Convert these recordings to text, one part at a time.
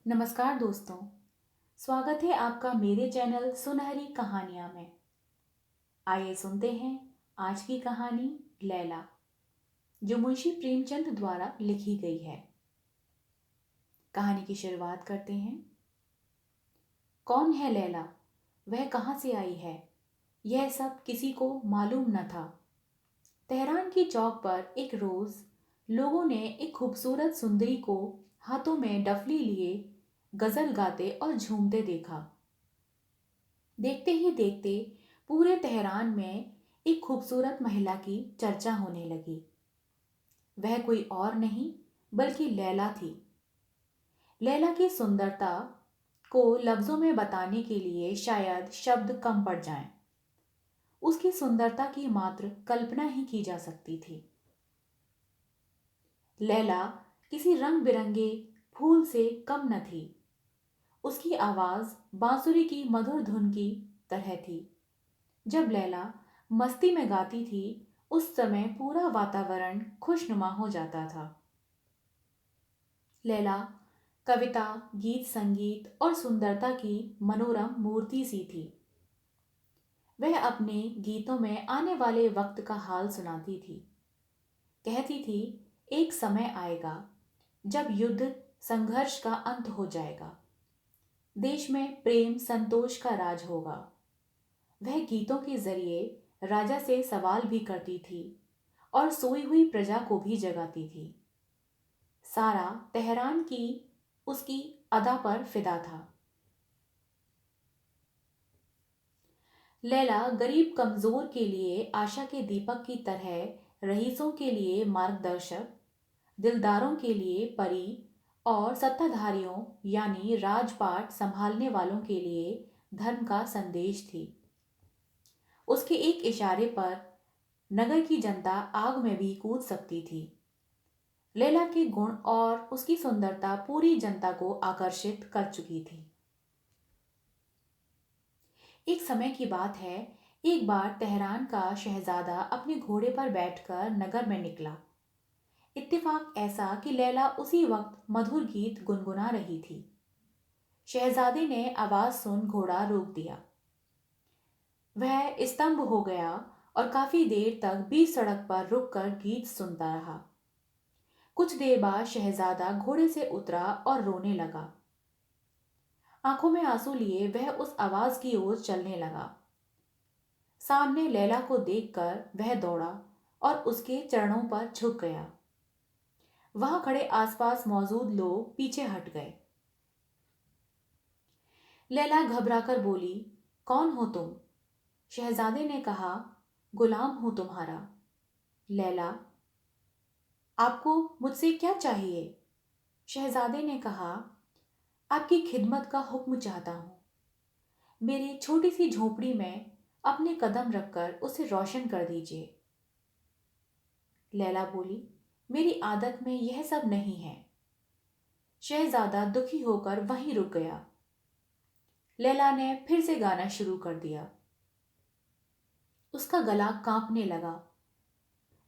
नमस्कार दोस्तों। स्वागत है आपका मेरे चैनल सुनहरी कहानियाँ में। आइए सुनते हैं आज की कहानी लैला, जो मुंशी प्रेमचंद द्वारा लिखी गई है। कहानी की शुरुआत करते हैं। कौन है लैला? वह कहाँ से आई है? यह सब किसी को मालूम न था। तेहरान की चौक पर एक रोज लोगों ने एक खूबसूरत सुंदरी को हाथों में डफली लिए गजल गाते और झूमते देखा। देखते ही देखते पूरे तेहरान में एक खूबसूरत महिला की चर्चा होने लगी। वह कोई और नहीं बल्कि लैला थी। लैला की सुंदरता को लफ्जों में बताने के लिए शायद शब्द कम पड़ जाएं। उसकी सुंदरता की मात्र कल्पना ही की जा सकती थी। लैला किसी रंग बिरंगे फूल से कम न थी। उसकी आवाज बांसुरी की मधुर धुन की तरह थी। जब लैला मस्ती में गाती थी उस समय पूरा वातावरण खुशनुमा हो जाता था। लैला कविता, गीत, संगीत और सुंदरता की मनोरम मूर्ति सी थी। वह अपने गीतों में आने वाले वक्त का हाल सुनाती थी। कहती थी, एक समय आएगा जब युद्ध संघर्ष का अंत हो जाएगा। देश में प्रेम संतोष का राज होगा। वह गीतों के जरिए राजा से सवाल भी करती थी और सोई हुई प्रजा को भी जगाती थी। सारा तेहरान की उसकी अदा पर फिदा था। लैला गरीब कमजोर के लिए आशा के दीपक की तरह, रईसों के लिए मार्गदर्शक, दिलदारों के लिए परी और सत्ताधारियों यानी राजपाट संभालने वालों के लिए धर्म का संदेश थी। उसके एक इशारे पर नगर की जनता आग में भी कूद सकती थी। लैला के गुण और उसकी सुंदरता पूरी जनता को आकर्षित कर चुकी थी। एक समय की बात है, एक बार तेहरान का शहजादा अपने घोड़े पर बैठकर नगर में निकला। इत्तेफाक ऐसा कि लैला उसी वक्त मधुर गीत गुनगुना रही थी। शहजादे ने आवाज सुन घोड़ा रोक दिया। वह स्तंभ हो गया और काफी देर तक बीच सड़क पर रुककर गीत सुनता रहा। कुछ देर बाद शहजादा घोड़े से उतरा और रोने लगा। आंखों में आंसू लिए वह उस आवाज की ओर चलने लगा। सामने लैला को देखकर वह दौड़ा और उसके चरणों पर झुक गया। वहां खड़े आसपास मौजूद लोग पीछे हट गए। लैला घबराकर बोली, कौन हो तुम? शहजादे ने कहा, गुलाम हूं तुम्हारा। लैला, आपको मुझसे क्या चाहिए? शहजादे ने कहा, आपकी खिदमत का हुक्म चाहता हूं। मेरी छोटी सी झोपड़ी में अपने कदम रखकर उसे रोशन कर दीजिए। लैला बोली, मेरी आदत में यह सब नहीं है। शहजादा दुखी होकर वहीं रुक गया। लैला ने फिर से गाना शुरू कर दिया। उसका गला कांपने लगा।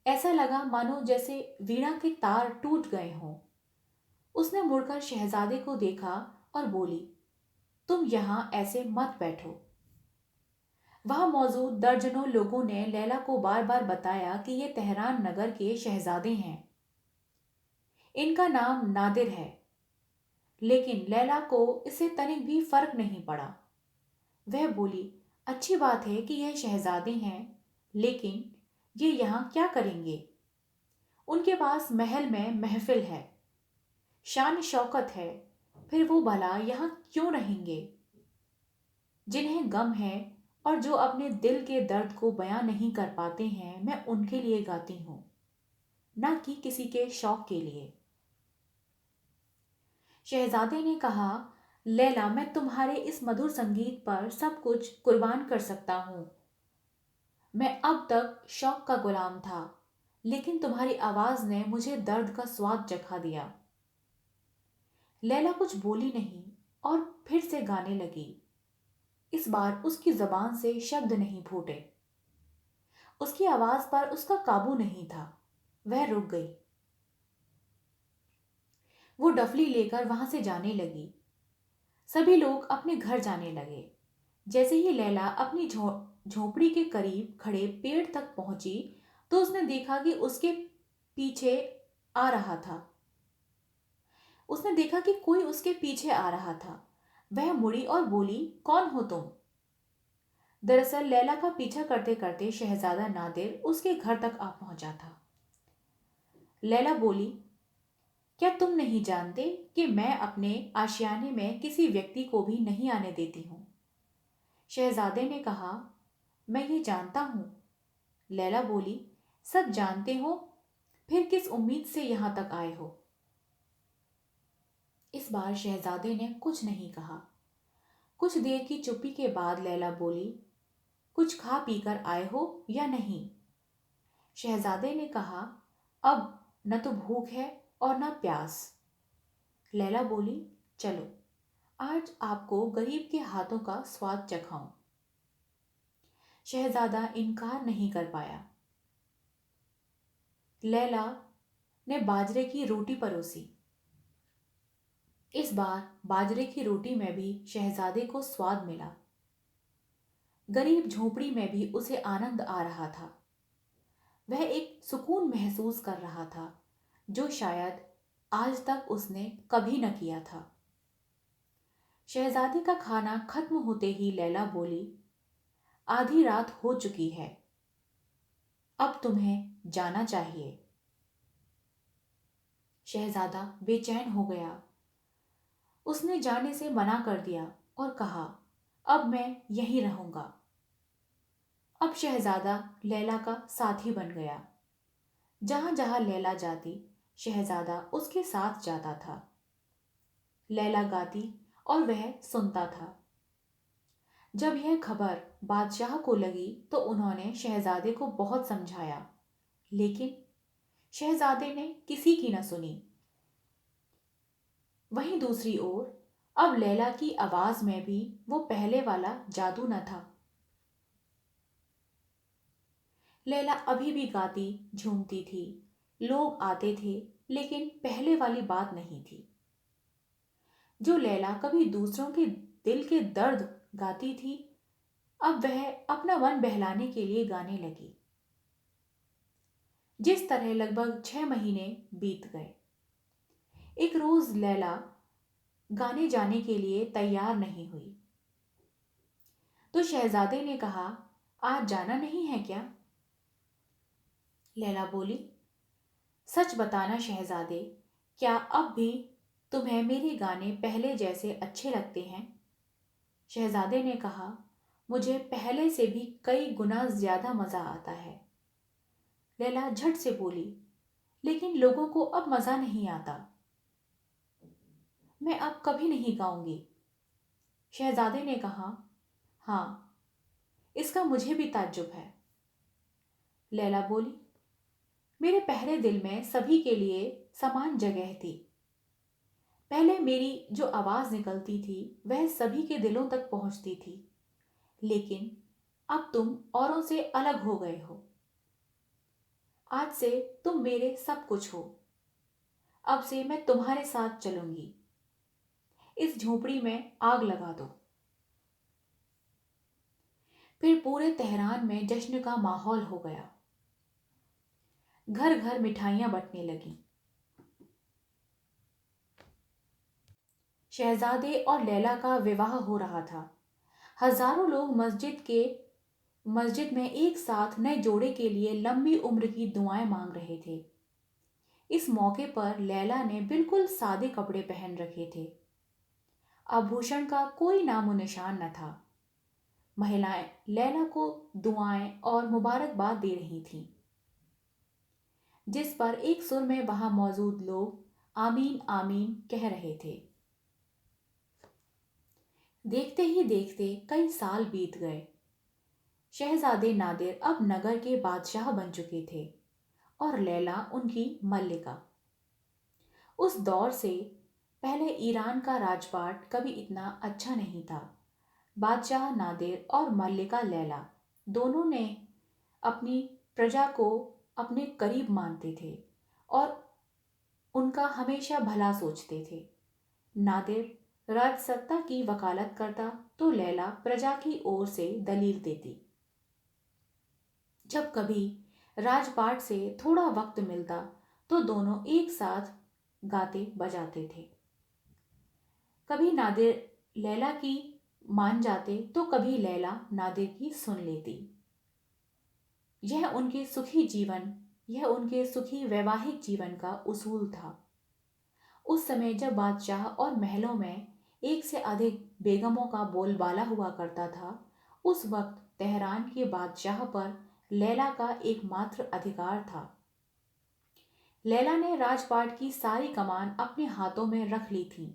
ऐसा लगा मानो जैसे वीणा के तार टूट गए हों। उसने मुड़कर शहजादे को देखा और बोली, तुम यहां ऐसे मत बैठो। वहां मौजूद दर्जनों लोगों ने लैला को बार बार बताया कि ये तेहरान नगर के शहजादे हैं। इनका नाम नादिर है। लेकिन लैला को इससे तनिक भी फर्क नहीं पड़ा। वह बोली, अच्छी बात है कि यह शहजादे हैं, लेकिन ये यहाँ क्या करेंगे? उनके पास महल में महफिल है, शान शौकत है, फिर वो भला यहाँ क्यों रहेंगे? जिन्हें गम है और जो अपने दिल के दर्द को बयां नहीं कर पाते हैं, मैं उनके लिए गाती हूं, ना कि किसी के शौक के लिए। शहजादे ने कहा, लैला, मैं तुम्हारे इस मधुर संगीत पर सब कुछ कुर्बान कर सकता हूं। मैं अब तक शौक का गुलाम था, लेकिन तुम्हारी आवाज ने मुझे दर्द का स्वाद चखा दिया। लैला कुछ बोली नहीं और फिर से गाने लगी। इस बार उसकी जबान से शब्द नहीं फूटे। उसकी आवाज पर उसका काबू नहीं था। वह रुक गई। वो डफली लेकर वहां से जाने लगी। सभी लोग अपने घर जाने लगे। जैसे ही लैला अपनी झोपड़ी के करीब खड़े पेड़ तक पहुंची तो उसने देखा कि पीछे आ रहा था उसने देखा कि कोई उसके पीछे आ रहा था। वह मुड़ी और बोली, कौन हो तुम? दरअसल लैला का पीछा करते करते शहजादा नादिर उसके घर तक आ पहुंचा था। लैला बोली, क्या तुम नहीं जानते कि मैं अपने आशियाने में किसी व्यक्ति को भी नहीं आने देती हूं? शहजादे ने कहा, मैं ये जानता हूं। लैला बोली, सब जानते हो, फिर किस उम्मीद से यहां तक आए हो? इस बार शहजादे ने कुछ नहीं कहा। कुछ देर की चुप्पी के बाद लैला बोली, कुछ खा पी कर आए हो या नहीं? शहजादे ने कहा, अब न तो भूख है और न प्यास। लैला बोली, चलो आज आपको गरीब के हाथों का स्वाद चखाऊं। शहजादा इनकार नहीं कर पाया। लैला ने बाजरे की रोटी परोसी। इस बार बाजरे की रोटी में भी शहजादे को स्वाद मिला। गरीब झोपड़ी में भी उसे आनंद आ रहा था। वह एक सुकून महसूस कर रहा था जो शायद आज तक उसने कभी न किया था। शहजादे का खाना खत्म होते ही लैला बोली, आधी रात हो चुकी है, अब तुम्हें जाना चाहिए। शहजादा बेचैन हो गया। उसने जाने से मना कर दिया और कहा, अब मैं यहीं रहूंगा। अब शहजादा लैला का साथी बन गया। जहां जहां लैला जाती शहजादा उसके साथ जाता था। लैला गाती और वह सुनता था। जब यह खबर बादशाह को लगी तो उन्होंने शहजादे को बहुत समझाया, लेकिन शहजादे ने किसी की न सुनी। वहीं दूसरी ओर अब लैला की आवाज में भी वो पहले वाला जादू न था। लैला अभी भी गाती झूमती थी। लोग आते थे, लेकिन पहले वाली बात नहीं थी। जो लैला कभी दूसरों के दिल के दर्द गाती थी, अब वह अपना मन बहलाने के लिए गाने लगी। जिस तरह लगभग 6 महीने बीत गए। एक रोज लैला गाने जाने के लिए तैयार नहीं हुई तो शहजादे ने कहा, आज जाना नहीं है क्या? लैला बोली, सच बताना शहजादे, क्या अब भी तुम्हें मेरे गाने पहले जैसे अच्छे लगते हैं? शहजादे ने कहा, मुझे पहले से भी कई गुना ज्यादा मजा आता है। लैला झट से बोली, लेकिन लोगों को अब मजा नहीं आता। मैं अब कभी नहीं गाऊंगी। शहजादे ने कहा, हाँ, इसका मुझे भी ताज्जुब है। लैला बोली, मेरे पहले दिल में सभी के लिए समान जगह थी। पहले मेरी जो आवाज निकलती थी वह सभी के दिलों तक पहुंचती थी, लेकिन अब तुम औरों से अलग हो गए हो। आज से तुम मेरे सब कुछ हो। अब से मैं तुम्हारे साथ चलूंगी। इस झोपड़ी में आग लगा दो। फिर पूरे तेहरान में जश्न का माहौल हो गया। घर घर मिठाइयां बंटने लगी। शहजादे और लैला का विवाह हो रहा था। हजारों लोग मस्जिद में एक साथ नए जोड़े के लिए लंबी उम्र की दुआएं मांग रहे थे। इस मौके पर लैला ने बिल्कुल सादे कपड़े पहन रखे थे। आभूषण का कोई नामो निशान न था। महिलाएं लैला को दुआएं और मुबारकबाद दे रही थीं, जिस पर एक सुर में वहां मौजूद लोग आमीन आमीन कह रहे थे। देखते ही देखते कई साल बीत गए। शहजादे नादिर अब नगर के बादशाह बन चुके थे और लैला उनकी मल्लिका। उस दौर से पहले ईरान का राजपाट कभी इतना अच्छा नहीं था। बादशाह नादिर और मल्लिका लैला दोनों ने अपनी प्रजा को अपने करीब मानते थे और उनका हमेशा भला सोचते थे। नादिर राजसत्ता की वकालत करता तो लैला प्रजा की ओर से दलील देती। जब कभी राजपाट से थोड़ा वक्त मिलता तो दोनों एक साथ गाते बजाते थे। कभी नादिर लैला की मान जाते तो कभी लैला नादिर की सुन लेती। यह उनके सुखी जीवन यह उनके सुखी वैवाहिक जीवन का उसूल था। उस समय जब बादशाह और महलों में एक से अधिक बेगमों का बोलबाला हुआ करता था, उस वक्त तेहरान के बादशाह पर लैला का एकमात्र अधिकार था। लैला ने राजपाट की सारी कमान अपने हाथों में रख ली थी।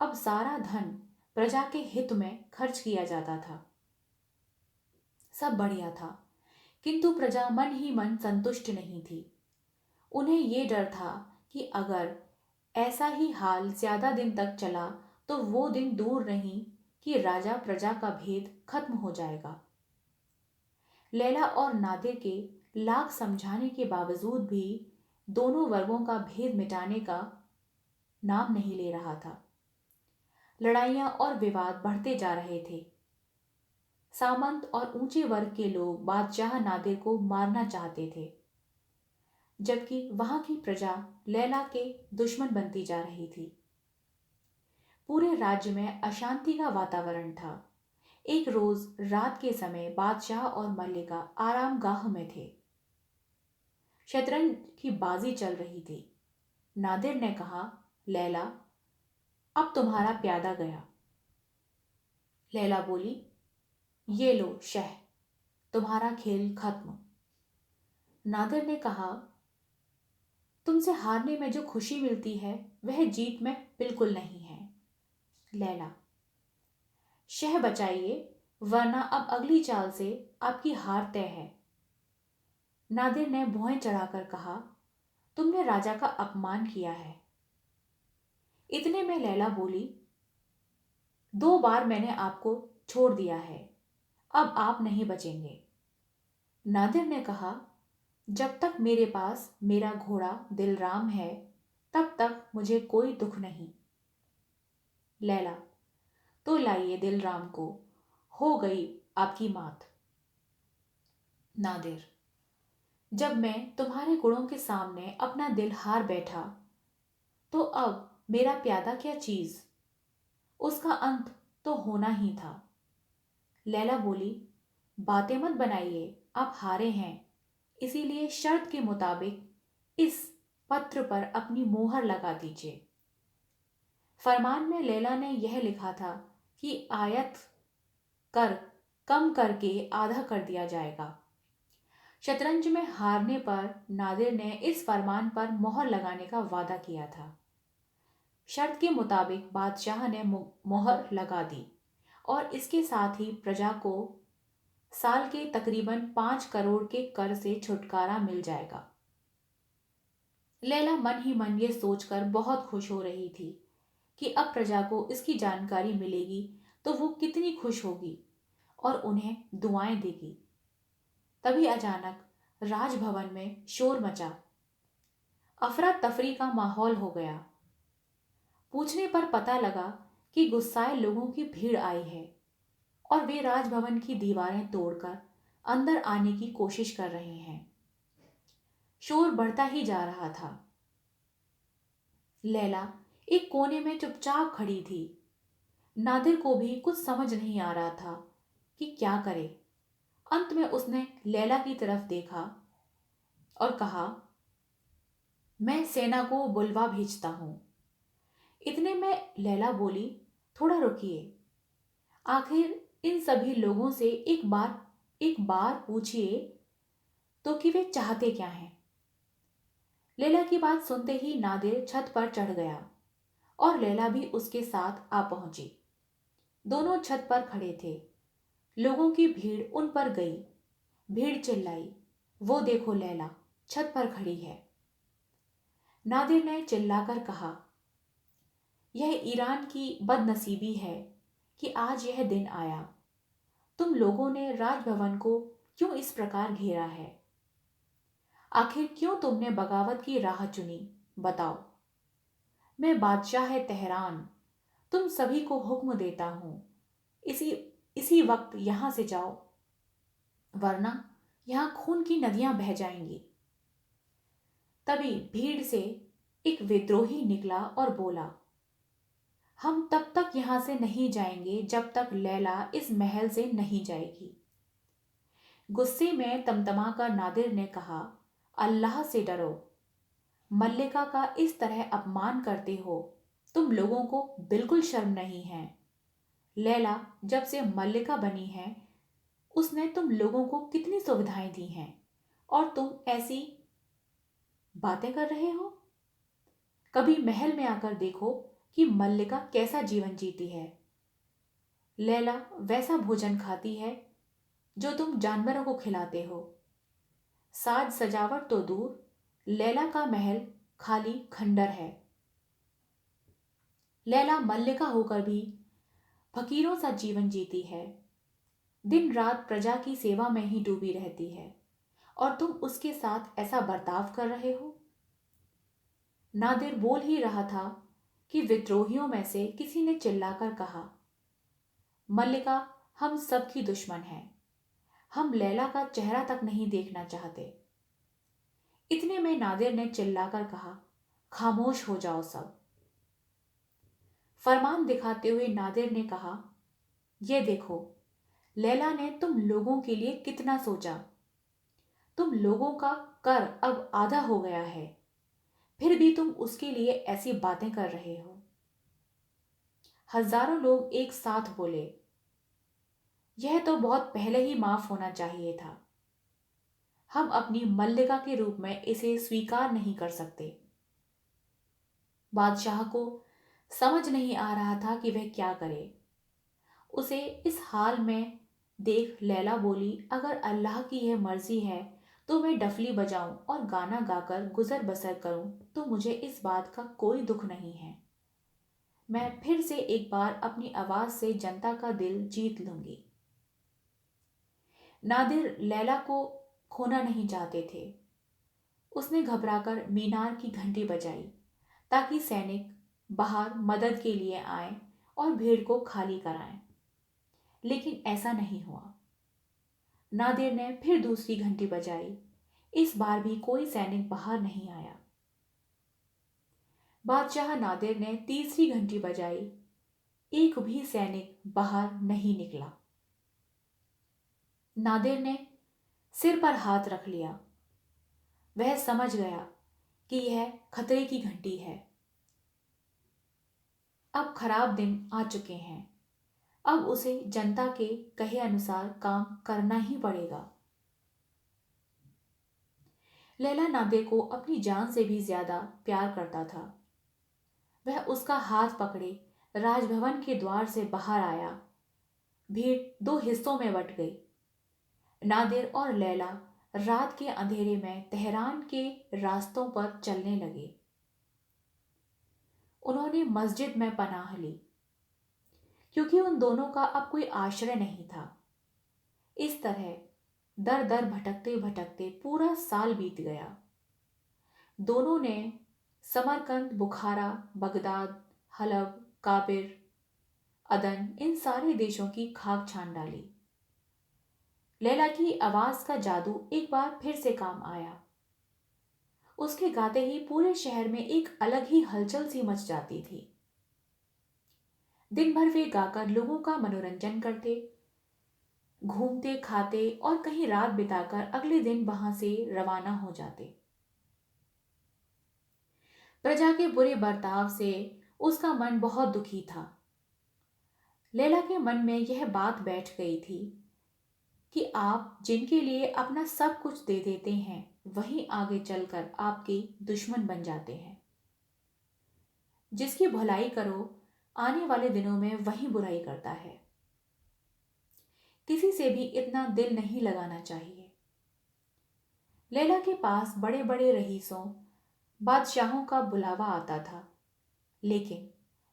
अब सारा धन प्रजा के हित में खर्च किया जाता था। सब बढ़िया था, किंतु प्रजा मन ही मन संतुष्ट नहीं थी। उन्हें ये डर था कि अगर ऐसा ही हाल ज्यादा दिन तक चला तो वो दिन दूर नहीं कि राजा प्रजा का भेद खत्म हो जाएगा। लैला और नादिर के लाख समझाने के बावजूद भी दोनों वर्गों का भेद मिटाने का नाम नहीं ले रहा था। लड़ाइयां और विवाद बढ़ते जा रहे थे। सामंत और ऊंचे वर्ग के लोग बादशाह नादिर को मारना चाहते थे, जबकि वहां की प्रजा लैला के दुश्मन बनती जा रही थी। पूरे राज्य में अशांति का वातावरण था। एक रोज रात के समय बादशाह और मल्लिका आराम गाह में थे। शतरंज की बाजी चल रही थी। नादिर ने कहा, लैला, अब तुम्हारा प्यादा गया। लैला बोली, ये लो शह, तुम्हारा खेल खत्म। नादिर ने कहा, तुमसे हारने में जो खुशी मिलती है वह जीत में बिल्कुल नहीं है। लैला, शह बचाइए, वरना अब अगली चाल से आपकी हार तय है। नादिर ने भौहें चढ़ाकर कहा, तुमने राजा का अपमान किया है। इतने में लैला बोली, 2 बार मैंने आपको छोड़ दिया है, अब आप नहीं बचेंगे। नादिर ने कहा, जब तक मेरे पास मेरा घोड़ा दिलराम है तब तक मुझे कोई दुख नहीं। लैला, तो लाइए दिलराम को, हो गई आपकी मात। नादिर, जब मैं तुम्हारे गुणों के सामने अपना दिल हार बैठा तो अब मेरा प्यादा क्या चीज, उसका अंत तो होना ही था। लैला बोली, बातें मत बनाइए, आप हारे हैं, इसीलिए शर्त के मुताबिक इस पत्र पर अपनी मोहर लगा दीजिए। फरमान में लैला ने यह लिखा था कि आयत कर कम करके आधा कर दिया जाएगा। शतरंज में हारने पर नादिर ने इस फरमान पर मोहर लगाने का वादा किया था। शर्त के मुताबिक बादशाह ने मोहर लगा दी और इसके साथ ही प्रजा को साल के तकरीबन 5 करोड़ के कर से छुटकारा मिल जाएगा। लैला मन ही मन ये सोचकर बहुत खुश हो रही थी कि अब प्रजा को इसकी जानकारी मिलेगी तो वो कितनी खुश होगी और उन्हें दुआएं देगी। तभी अचानक राजभवन में शोर मचा। अफरा तफरी का माहौल हो गया। पूछने पर पता लगा कि गुस्साए लोगों की भीड़ आई है और वे राजभवन की दीवारें तोड़कर अंदर आने की कोशिश कर रहे हैं। शोर बढ़ता ही जा रहा था। लैला एक कोने में चुपचाप खड़ी थी। नादिर को भी कुछ समझ नहीं आ रहा था कि क्या करे। अंत में उसने लैला की तरफ देखा और कहा, मैं सेना को बुलवा भेजता हूं। इतने में लैला बोली, थोड़ा रुकिए, आखिर इन सभी लोगों से एक बार पूछिए तो कि वे चाहते क्या हैं। लैला की बात सुनते ही नादिर छत पर चढ़ गया और लैला भी उसके साथ आ पहुंची। दोनों छत पर खड़े थे। लोगों की भीड़ उन पर गई। भीड़ चिल्लाई, वो देखो लैला छत पर खड़ी है। नादिर ने चिल्लाकर कहा, यह ईरान की बदनसीबी है कि आज यह दिन आया। तुम लोगों ने राजभवन को क्यों इस प्रकार घेरा है? आखिर क्यों तुमने बगावत की राह चुनी? बताओ। मैं बादशाह तेहरान तुम सभी को हुक्म देता हूं, इसी इसी वक्त यहां से जाओ, वरना यहां खून की नदियां बह जाएंगी। तभी भीड़ से एक विद्रोही निकला और बोला, हम तब तक यहां से नहीं जाएंगे जब तक लैला इस महल से नहीं जाएगी। गुस्से में तमतमाकर नादिर ने कहा, अल्लाह से डरो, मल्लिका का इस तरह अपमान करते हो, तुम लोगों को बिल्कुल शर्म नहीं है। लैला जब से मल्लिका बनी है उसने तुम लोगों को कितनी सुविधाएं दी हैं और तुम ऐसी बातें कर रहे हो। कभी महल में आकर देखो कि मल्लिका कैसा जीवन जीती है। लैला वैसा भोजन खाती है जो तुम जानवरों को खिलाते हो। साज सजावट तो दूर, लैला का महल खाली खंडर है। लैला मल्लिका होकर भी फकीरों सा जीवन जीती है, दिन रात प्रजा की सेवा में ही डूबी रहती है, और तुम उसके साथ ऐसा बर्ताव कर रहे हो। नादिर बोल ही रहा था कि विद्रोहियों में से किसी ने चिल्लाकर कहा, मल्लिका हम सबकी दुश्मन है, हम लैला का चेहरा तक नहीं देखना चाहते। इतने में नादिर ने चिल्लाकर कहा, खामोश हो जाओ सब। फरमान दिखाते हुए नादिर ने कहा, यह देखो, लैला ने तुम लोगों के लिए कितना सोचा। तुम लोगों का कर अब आधा हो गया है, फिर भी तुम उसके लिए ऐसी बातें कर रहे हो। हजारों लोग एक साथ बोले, यह तो बहुत पहले ही माफ होना चाहिए था। हम अपनी मल्लिका के रूप में इसे स्वीकार नहीं कर सकते। बादशाह को समझ नहीं आ रहा था कि वह क्या करे। उसे इस हाल में देख लैला बोली, अगर अल्लाह की यह मर्जी है तो मैं डफली बजाऊं और गाना गाकर गुजर बसर करूं तो मुझे इस बात का कोई दुख नहीं है। मैं फिर से एक बार अपनी आवाज से जनता का दिल जीत लूंगी। नादिर लैला को खोना नहीं चाहते थे। उसने घबराकर मीनार की घंटी बजाई ताकि सैनिक बाहर मदद के लिए आए और भीड़ को खाली कराएं, लेकिन ऐसा नहीं हुआ। नादिर ने फिर दूसरी घंटी बजाई, इस बार भी कोई सैनिक बाहर नहीं आया। बादशाह नादिर ने तीसरी घंटी बजाई, एक भी सैनिक बाहर नहीं निकला। नादिर ने सिर पर हाथ रख लिया। वह समझ गया कि यह खतरे की घंटी है। अब खराब दिन आ चुके हैं। अब उसे जनता के कहे अनुसार काम करना ही पड़ेगा। लैला नादिर को अपनी जान से भी ज्यादा प्यार करता था। वह उसका हाथ पकड़े राजभवन के द्वार से बाहर आया। भीड़ दो हिस्सों में बट गई। नादिर और लैला रात के अंधेरे में तेहरान के रास्तों पर चलने लगे। उन्होंने मस्जिद में पनाह ली, क्योंकि उन दोनों का अब कोई आश्रय नहीं था। इस तरह दर दर भटकते भटकते पूरा साल बीत गया। दोनों ने समरकंद, बुखारा, बगदाद, हलब, काबिर, अदन, इन सारे देशों की खाक छान डाली। लैला की आवाज का जादू एक बार फिर से काम आया। उसके गाते ही पूरे शहर में एक अलग ही हलचल सी मच जाती थी। दिन भर वे गाकर लोगों का मनोरंजन करते, घूमते, खाते और कहीं रात बिताकर अगले दिन वहां से रवाना हो जाते। प्रजा के बुरे बर्ताव से उसका मन बहुत दुखी था। लैला के मन में यह बात बैठ गई थी कि आप जिनके लिए अपना सब कुछ दे देते हैं वही आगे चलकर आपके दुश्मन बन जाते हैं। जिसकी भलाई करो आने वाले दिनों में वही बुराई करता है। किसी से भी इतना दिल नहीं लगाना चाहिए। लैला के पास बड़े बड़े रईसों, बादशाहों का बुलावा आता था, लेकिन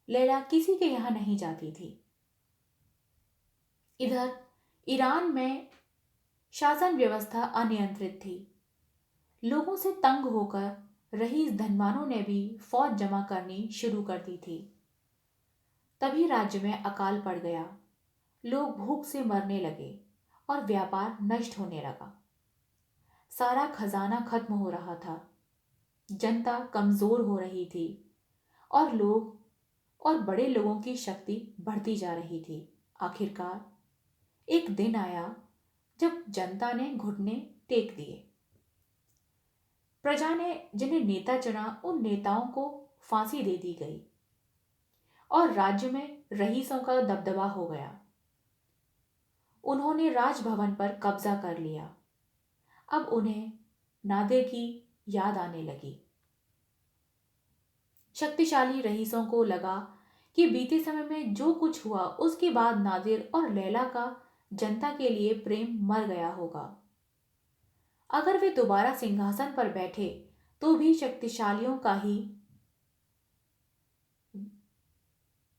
लैला किसी के यहां नहीं जाती थी। इधर ईरान में शासन व्यवस्था अनियंत्रित थी। लोगों से तंग होकर रईस धनवानों ने भी फौज जमा करनी शुरू कर दी थी। तभी राज्य में अकाल पड़ गया। लोग भूख से मरने लगे और व्यापार नष्ट होने लगा। सारा खजाना खत्म हो रहा था। जनता कमजोर हो रही थी और बड़े लोगों की शक्ति बढ़ती जा रही थी। आखिरकार एक दिन आया जब जनता ने घुटने टेक दिए। प्रजा ने जिन्हें नेता चुना उन नेताओं को फांसी दे दी गई और राज्य में रईसों का दबदबा हो गया। उन्होंने राजभवन पर कब्जा कर लिया। अब उन्हें नादिर की याद आने लगी। शक्तिशाली रईसों को लगा कि बीते समय में जो कुछ हुआ उसके बाद नादिर और लैला का जनता के लिए प्रेम मर गया होगा। अगर वे दोबारा सिंहासन पर बैठे तो भी शक्तिशालियों का ही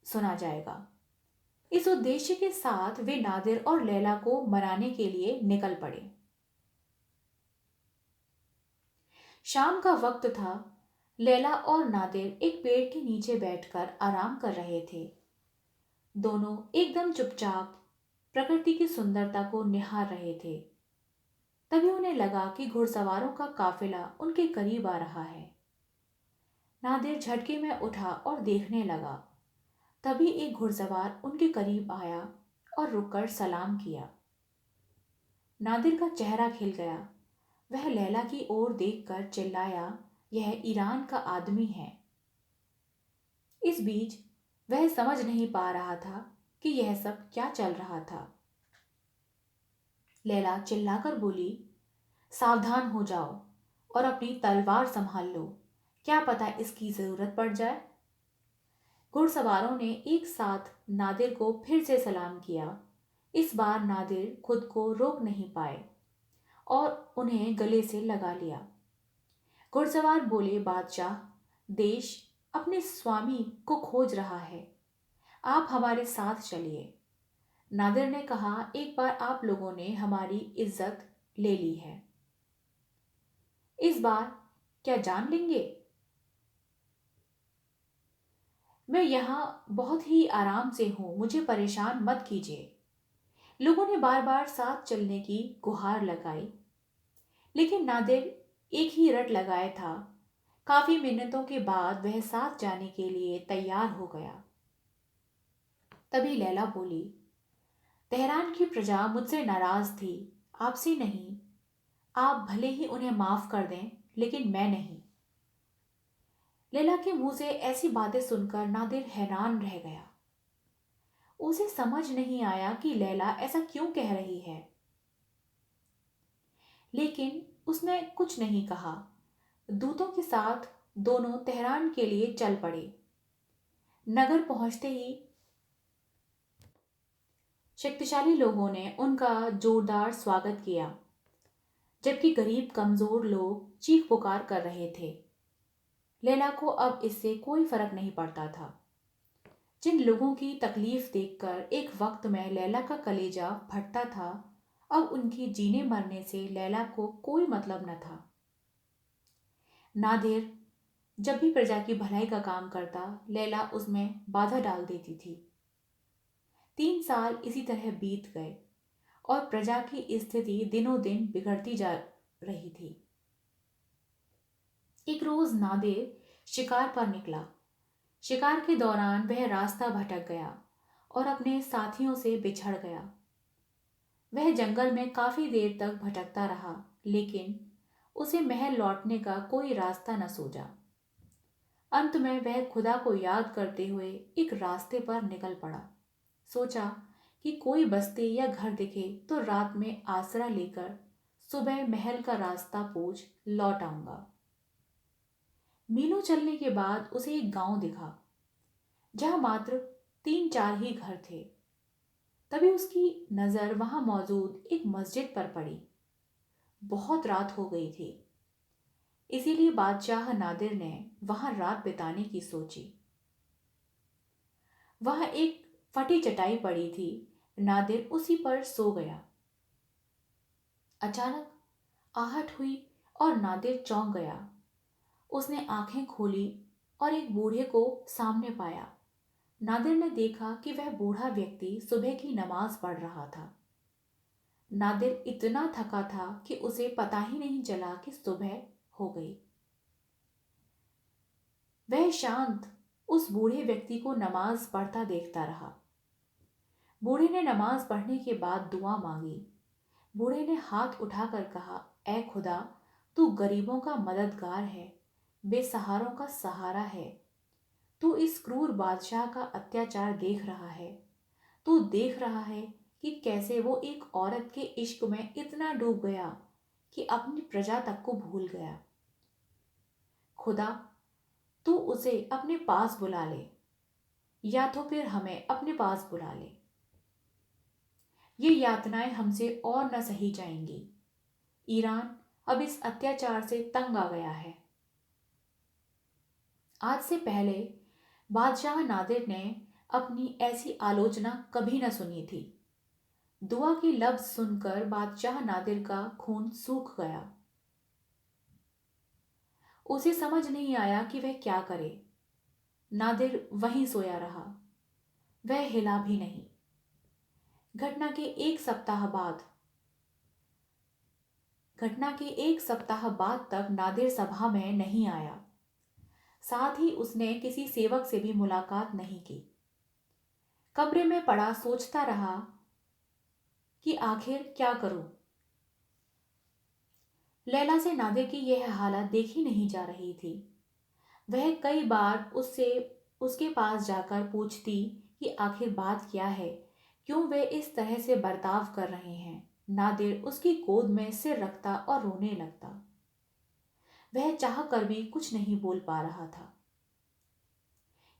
सुना जाएगा। इस उद्देश्य के साथ वे नादिर और लैला को मनाने के लिए निकल पड़े। शाम का वक्त था। लैला और नादिर एक पेड़ के नीचे बैठकर आराम कर रहे थे। दोनों एकदम चुपचाप प्रकृति की सुंदरता को निहार रहे थे। तभी उन्हें लगा कि घुड़सवारों का काफिला उनके करीब आ रहा है। नादिर झटके में उठा और देखने लगा। तभी एक घुड़सवार उनके करीब आया और रुककर सलाम किया। नादिर का चेहरा खिल गया। वह लैला की ओर देखकर चिल्लाया, यह ईरान का आदमी है। इस बीच वह समझ नहीं पा रहा था कि यह सब क्या चल रहा था। लैला चिल्लाकर बोली, सावधान हो जाओ और अपनी तलवार संभाल लो, क्या पता इसकी जरूरत पड़ जाए। घुड़सवारों ने एक साथ नादिर को फिर से सलाम किया। इस बार नादिर खुद को रोक नहीं पाए और उन्हें गले से लगा लिया। घुड़सवार बोले, बादशाह, देश अपने स्वामी को खोज रहा है, आप हमारे साथ चलिए। नादिर ने कहा, एक बार आप लोगों ने हमारी इज्जत ले ली है, इस बार क्या जान लेंगे? मैं यहां बहुत ही आराम से हूं, मुझे परेशान मत कीजिए। लोगों ने बार बार साथ चलने की गुहार लगाई, लेकिन नादिर एक ही रट लगाए था। काफी मिन्नतों के बाद वह साथ जाने के लिए तैयार हो गया। तभी लैला बोली, तेहरान की प्रजा मुझसे नाराज थी, आपसे नहीं। आप भले ही उन्हें माफ कर दें, लेकिन मैं नहीं। लैला के मुंह से ऐसी बातें सुनकर नादिर हैरान रह गया। उसे समझ नहीं आया कि लैला ऐसा क्यों कह रही है, लेकिन उसने कुछ नहीं कहा। दूतों के साथ दोनों तेहरान के लिए चल पड़े। नगर पहुंचते ही शक्तिशाली लोगों ने उनका जोरदार स्वागत किया, जबकि गरीब कमजोर लोग चीख पुकार कर रहे थे। लैला को अब इससे कोई फर्क नहीं पड़ता था। जिन लोगों की तकलीफ देखकर एक वक्त में लैला का कलेजा फटता था, अब उनकी जीने मरने से लैला को कोई मतलब न था। नादिर जब भी प्रजा की भलाई का काम करता, लैला उसमें बाधा डाल देती थी। 3 साल इसी तरह बीत गए और प्रजा की स्थिति दिनों दिन बिगड़ती जा रही थी। एक रोज नादिर शिकार पर निकला। शिकार के दौरान वह रास्ता भटक गया और अपने साथियों से बिछड़ गया। वह जंगल में काफी देर तक भटकता रहा, लेकिन उसे महल लौटने का कोई रास्ता न सूझा। अंत में वह खुदा को याद करते हुए एक रास्ते पर निकल पड़ा। सोचा कि कोई बस्ती या घर दिखे तो रात में आसरा लेकर सुबह महल का रास्ता पूछ लौट आऊंगा। मीलों चलने के बाद उसे एक गांव दिखा, जहां मात्र 3-4 ही घर थे। तभी उसकी नजर वहां मौजूद एक मस्जिद पर पड़ी। बहुत रात हो गई थी, इसीलिए बादशाह नादिर ने वहां रात बिताने की सोची। वहां एक फटी चटाई पड़ी थी। नादिर उसी पर सो गया। अचानक आहट हुई और नादिर चौंक गया। उसने आंखें खोली और एक बूढ़े को सामने पाया। नादिर ने देखा कि वह बूढ़ा व्यक्ति सुबह की नमाज पढ़ रहा था। नादिर इतना थका था कि उसे पता ही नहीं चला कि सुबह हो गई। वह शांत उस बूढ़े व्यक्ति को नमाज पढ़ता देखता रहा। बूढ़े ने नमाज पढ़ने के बाद दुआ मांगी। बूढ़े ने हाथ उठाकर कहा, ऐ खुदा, तू गरीबों का मददगार है, बेसहारों का सहारा है। तू इस क्रूर बादशाह का अत्याचार देख रहा है। तू देख रहा है कि कैसे वो एक औरत के इश्क में इतना डूब गया कि अपनी प्रजा तक को भूल गया। खुदा, तू उसे अपने पास बुला ले, या तो फिर हमें अपने पास बुला ले। ये यातनाएं हमसे और न सही जाएंगी। ईरान अब इस अत्याचार से तंग आ गया है। आज से पहले बादशाह नादिर ने अपनी ऐसी आलोचना कभी न सुनी थी। दुआ के लफ्ज सुनकर बादशाह नादिर का खून सूख गया। उसे समझ नहीं आया कि वह क्या करे। नादिर वहीं सोया रहा, वह हिला भी नहीं। घटना के एक सप्ताह बाद तक नादिर सभा में नहीं आया। साथ ही उसने किसी सेवक से भी मुलाकात नहीं की। कमरे में पड़ा सोचता रहा कि आखिर क्या करूं। लैला से नादिर की यह हालत देखी नहीं जा रही थी। वह कई बार उसके पास जाकर पूछती कि आखिर बात क्या है, क्यों वे इस तरह से बर्ताव कर रहे हैं। नादिर उसकी गोद में सिर रखता और रोने लगता। वह चाह कर भी कुछ नहीं बोल पा रहा था।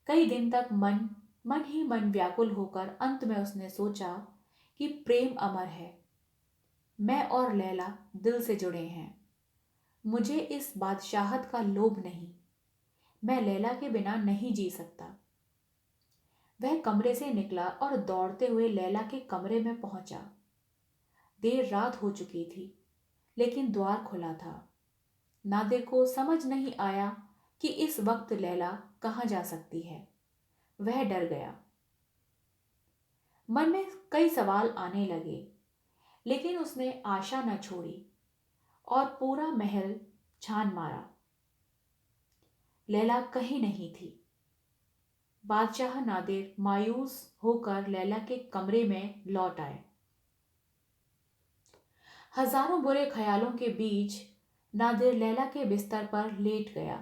कई दिन तक मन ही मन व्याकुल होकर अंत में उसने सोचा कि प्रेम अमर है। मैं और लैला दिल से जुड़े हैं। मुझे इस बादशाहत का लोभ नहीं। मैं लैला के बिना नहीं जी सकता। वह कमरे से निकला और दौड़ते हुए लैला के कमरे में पहुंचा। देर रात हो चुकी थी, लेकिन द्वार खुला था। नादिर को समझ नहीं आया कि इस वक्त लैला कहाँ जा सकती है। वह डर गया। मन में कई सवाल आने लगे, लेकिन उसने आशा न छोड़ी और पूरा महल छान मारा। लैला कहीं नहीं थी। बादशाह नादिर मायूस होकर लैला के कमरे में लौट आए। हजारों बुरे ख्यालों के बीच नादिर लैला के बिस्तर पर लेट गया।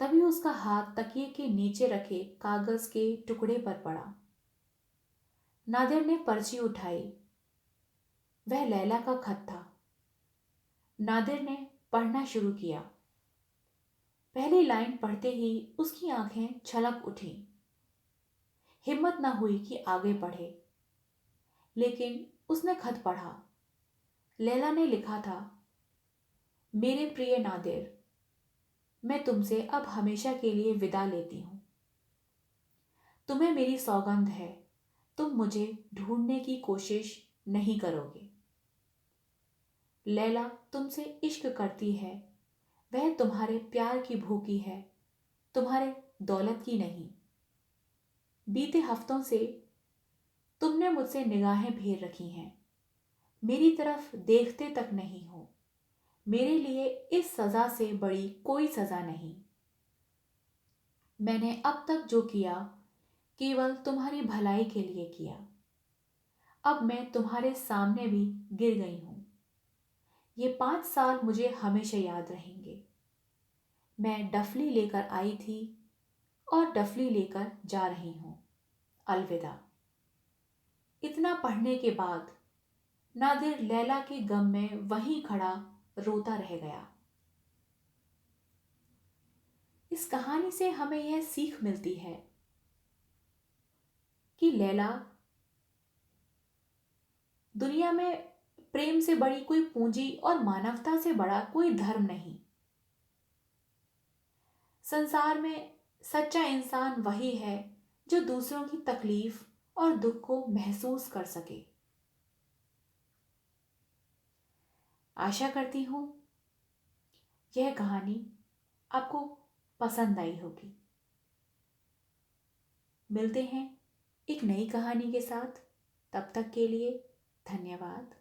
तभी उसका हाथ तकिए के नीचे रखे कागज के टुकड़े पर पड़ा। नादिर ने पर्ची उठाई। वह लैला का खत था। नादिर ने पढ़ना शुरू किया। पहली लाइन पढ़ते ही उसकी आंखें छलक उठी। हिम्मत न हुई कि आगे पढ़े, लेकिन उसने खत पढ़ा। लैला ने लिखा था, मेरे प्रिय नादिर, मैं तुमसे अब हमेशा के लिए विदा लेती हूं। तुम्हें मेरी सौगंध है, तुम मुझे ढूंढने की कोशिश नहीं करोगे। लैला तुमसे इश्क करती है। वह तुम्हारे प्यार की भूखी है, तुम्हारे दौलत की नहीं। बीते हफ्तों से तुमने मुझसे निगाहें फेर रखी हैं। मेरी तरफ देखते तक नहीं हो। मेरे लिए इस सजा से बड़ी कोई सजा नहीं। मैंने अब तक जो किया केवल तुम्हारी भलाई के लिए किया। अब मैं तुम्हारे सामने भी गिर गई हूं। ये 5 साल मुझे हमेशा याद रहेंगे। मैं डफली लेकर आई थी और डफली लेकर जा रही हूं। अलविदा। इतना पढ़ने के बाद नादिर लैला के गम में वहीं खड़ा रोता रह गया। इस कहानी से हमें यह सीख मिलती है कि लैला, दुनिया में प्रेम से बड़ी कोई पूंजी और मानवता से बड़ा कोई धर्म नहीं। संसार में सच्चा इंसान वही है जो दूसरों की तकलीफ और दुख को महसूस कर सके। आशा करती हूं यह कहानी आपको पसंद आई होगी। मिलते हैं एक नई कहानी के साथ। तब तक के लिए धन्यवाद।